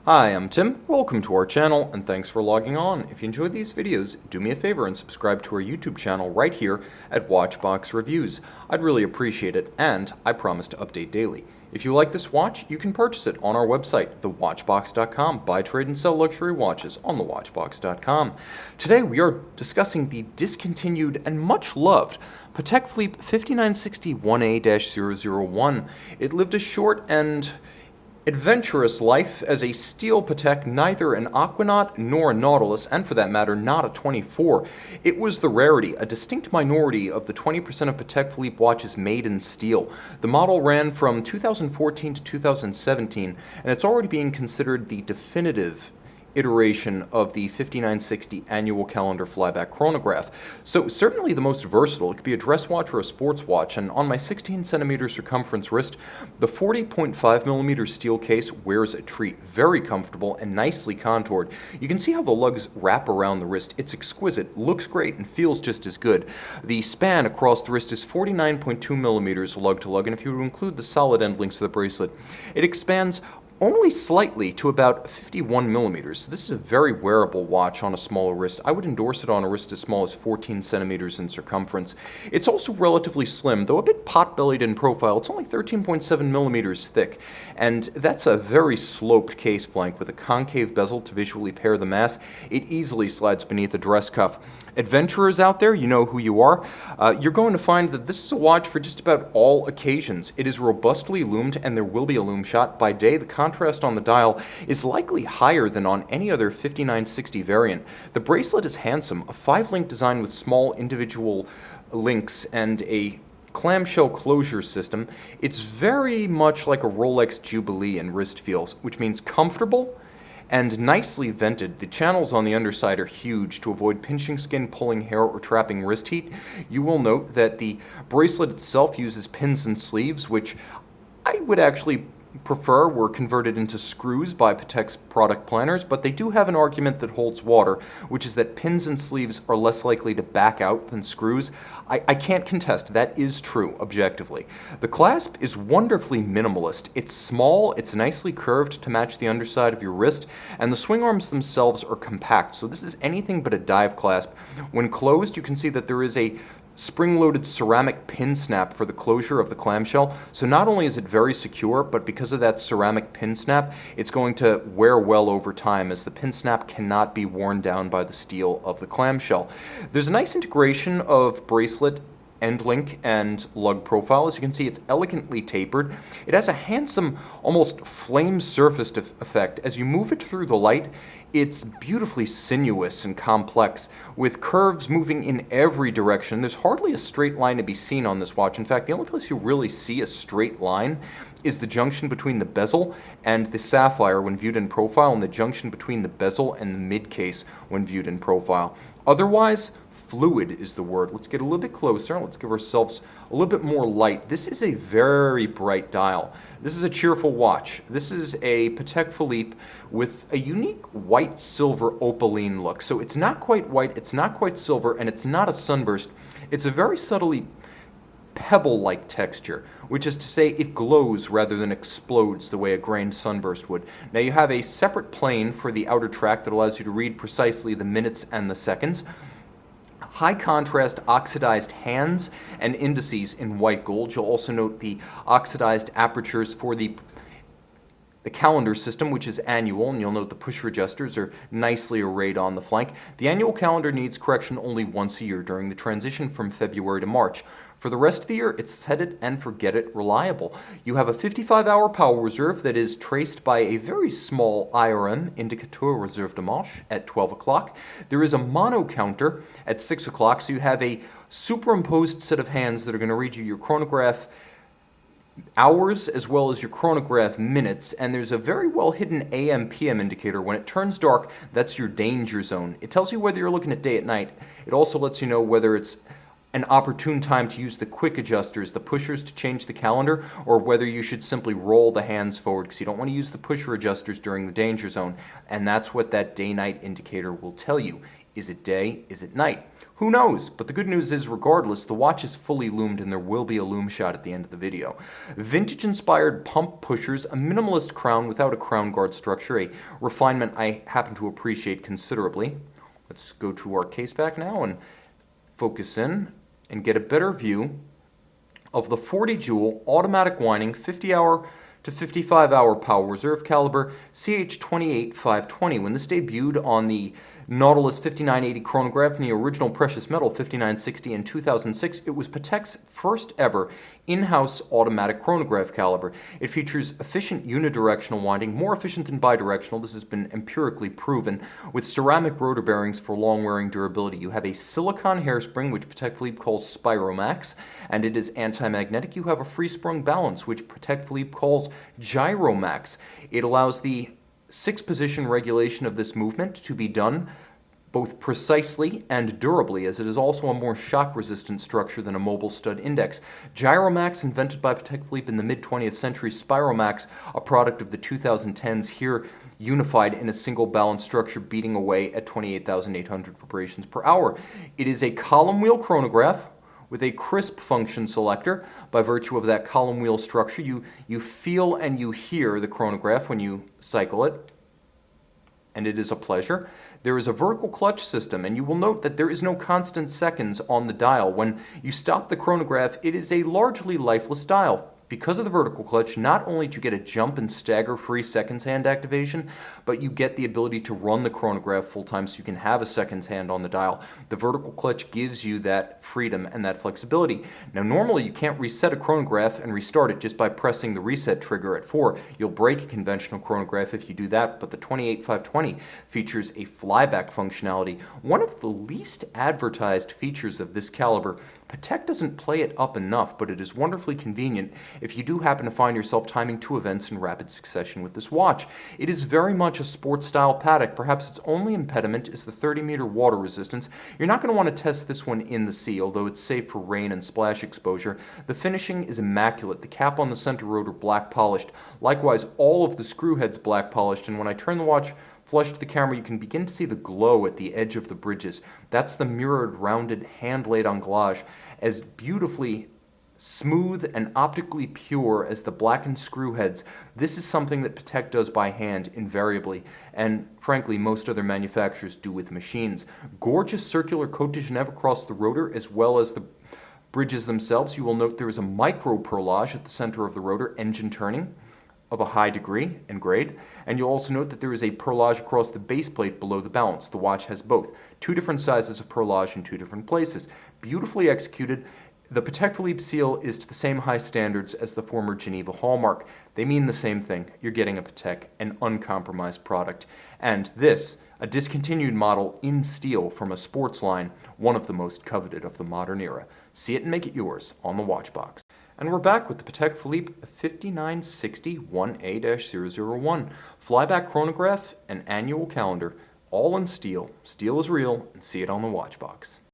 Hi, I'm Tim. Welcome to our channel, and thanks for logging on. If you enjoyed these videos, do me a favor and subscribe to our YouTube channel right here at Watchbox Reviews. I'd really appreciate it, and I promise to update daily. If you like this watch, you can purchase it on our website, thewatchbox.com. Buy, trade, and sell luxury watches on thewatchbox.com. Today we are discussing the discontinued and much loved Patek Philippe 5960 1A-001. It lived a short and adventurous life as a steel Patek, neither an Aquanaut nor a Nautilus, and for that matter, not a 24. It was the rarity, a distinct minority of the 20% of Patek Philippe watches made in steel. The model ran from 2014 to 2017, and it's already being considered the definitive iteration of the 5960 annual calendar Flyback chronograph. So certainly the most versatile. It could be a dress watch or a sports watch, and on my 16 centimeter circumference wrist, the 40.5 millimeter steel case wears a treat. Very comfortable and nicely contoured. You can see how the lugs wrap around the wrist. It's exquisite, looks great, and feels just as good. The span across the wrist is 49.2 millimeters lug to lug, and if you include the solid end links to the bracelet, it expands only slightly to about 51 millimeters. This is a very wearable watch on a smaller wrist. I would endorse it on a wrist as small as 14 centimeters in circumference. It's also relatively slim, though a bit pot-bellied in profile. It's only 13.7 millimeters thick, and that's a very sloped case flank with a concave bezel to visually pair the mass. It easily slides beneath a dress cuff. Adventurers out there, you know who you are. You're going to find that this is a watch for just about all occasions. It is robustly loomed, and there will be a loom shot. By day, the contrast on the dial is likely higher than on any other 5960 variant. The Bracelet Is Handsome, a 5-link design with small individual links and a clamshell closure system. It's very much like a Rolex Jubilee in wrist feels, which means comfortable and nicely vented. The channels on the underside are huge to avoid pinching skin, pulling hair, or trapping wrist heat. You will note that the bracelet itself uses pins and sleeves, which I would actually prefer were converted into screws by Patek's product planners, but they do have an argument that holds water, which is that pins and sleeves are less likely to back out than screws. I can't contest, that is true, objectively. The clasp is wonderfully minimalist. It's small, it's nicely curved to match the underside of your wrist, and the swing arms themselves are compact, so this is anything but a dive clasp. When closed, you can see that there is a spring-loaded ceramic pin snap for the closure of the clamshell. So not only is it very secure, but because of that ceramic pin snap, it's going to wear well over time, as the pin snap cannot be worn down by the steel of the clamshell. There's a nice integration of bracelet, end link, and lug profile. As you can see, it's elegantly tapered. It has a handsome, almost flame-surfaced effect. As you move it through the light, it's beautifully sinuous and complex, with curves moving in every direction. There's hardly a straight line to be seen on this watch. In fact, the only place you really see a straight line is the junction between the bezel and the sapphire when viewed in profile, and the junction between the bezel and the mid-case when viewed in profile. Otherwise, fluid is the word. Let's get a little bit closer. Let's give ourselves a little bit more light. This is a very bright dial. This is a cheerful watch. This is a Patek Philippe with a unique white-silver opaline look. So it's not quite white, it's not quite silver, and it's not a sunburst. It's a very subtly pebble-like texture, which is to say it glows rather than explodes the way a grained sunburst would. Now you have a separate plane for the outer track that allows you to read precisely the minutes and the seconds. High contrast oxidized hands and indices in white gold. You'll also note the oxidized apertures for the calendar system, which is annual, and you'll note the pusher adjusters are nicely arrayed on the flank. The annual calendar needs correction only once a year during the transition from February to March. For the rest of the year, it's set it and forget it reliable. You have a 55-hour power reserve that is traced by a very small IRM, indicateur reserve de marche, at 12 o'clock. There is a mono counter at 6 o'clock, so you have a superimposed set of hands that are going to read you your chronograph hours as well as your chronograph minutes, and there's a very well hidden AM/PM indicator. When it turns dark, that's your danger zone. It tells you whether you're looking at day at night. It also lets you know whether it's an opportune time to use the quick adjusters, the pushers, to change the calendar, or whether you should simply roll the hands forward, because you don't want to use the pusher adjusters during the danger zone, and that's what that day-night indicator will tell you. Is it day? Is it night? Who knows? But the good news is, regardless, the watch is fully loomed and there will be a loom shot at the end of the video. Vintage-inspired pump pushers, a minimalist crown without a crown guard structure, a refinement I happen to appreciate considerably. Let's go to our case back now and focus in and get a better view of the 40 jewel automatic winding 50-hour to 55-hour power reserve caliber CH-28-520. When this debuted on the Nautilus 5980 chronograph and the original precious metal 5960 in 2006, it was Patek's first ever in-house automatic chronograph caliber. It features efficient unidirectional winding, more efficient than bidirectional. This has been empirically proven, with ceramic rotor bearings for long-wearing durability. You have a silicon hairspring, which Patek Philippe calls Spiromax, and it is anti-magnetic. You have a free-sprung balance, which Patek Philippe calls Gyromax. It allows the 6-position regulation of this movement to be done both precisely and durably, as it is also a more shock-resistant structure than a mobile stud index. Gyromax, invented by Patek Philippe in the mid-20th century, Spiromax, a product of the 2010s, here unified in a single balance structure beating away at 28,800 vibrations per hour. It is a column wheel chronograph with a crisp function selector. By virtue of that column wheel structure, you feel and you hear the chronograph when you cycle it, and it is a pleasure. There is a vertical clutch system, and you will note that there is no constant seconds on the dial. When you stop the chronograph, it is a largely lifeless dial. Because of the vertical clutch, not only do you get a jump and stagger-free seconds hand activation, but you get the ability to run the chronograph full-time so you can have a seconds hand on the dial. The vertical clutch gives you that freedom and that flexibility. Now, normally you can't reset a chronograph and restart it just by pressing the reset trigger at 4. You'll break a conventional chronograph if you do that, but the 28-520 features a flyback functionality. One of the least advertised features of this caliber. Patek doesn't play it up enough, but it is wonderfully convenient if you do happen to find yourself timing 2 events in rapid succession with this watch. It is very much a sports-style Patek. Perhaps its only impediment is the 30-meter water resistance. You're not going to want to test this one in the sea, although it's safe for rain and splash exposure. The finishing is immaculate. The cap on the center rotor black polished. Likewise, all of the screw heads black polished, and when I turn the watch flush to the camera, you can begin to see the glow at the edge of the bridges. That's the mirrored, rounded, hand-laid anglage, as beautifully smooth and optically pure as the blackened screw heads. This is something that Patek does by hand invariably, and frankly most other manufacturers do with machines. Gorgeous circular Cote de Genève across the rotor as well as the bridges themselves. You will note there is a micro perlage at the center of the rotor, engine turning of a high degree and grade, and you'll also note that there is a perlage across the base plate below the balance. The watch has both. 2 different sizes of perlage in 2 different places. Beautifully executed. The Patek Philippe seal is to the same high standards as the former Geneva hallmark. They mean the same thing. You're getting a Patek, an uncompromised product. And this, a discontinued model in steel from a sports line, one of the most coveted of the modern era. See it and make it yours on the Watchbox. And we're back with the Patek Philippe 5960 1A-001 Flyback chronograph and annual calendar, all in steel. Steel is real, and see it on the Watchbox.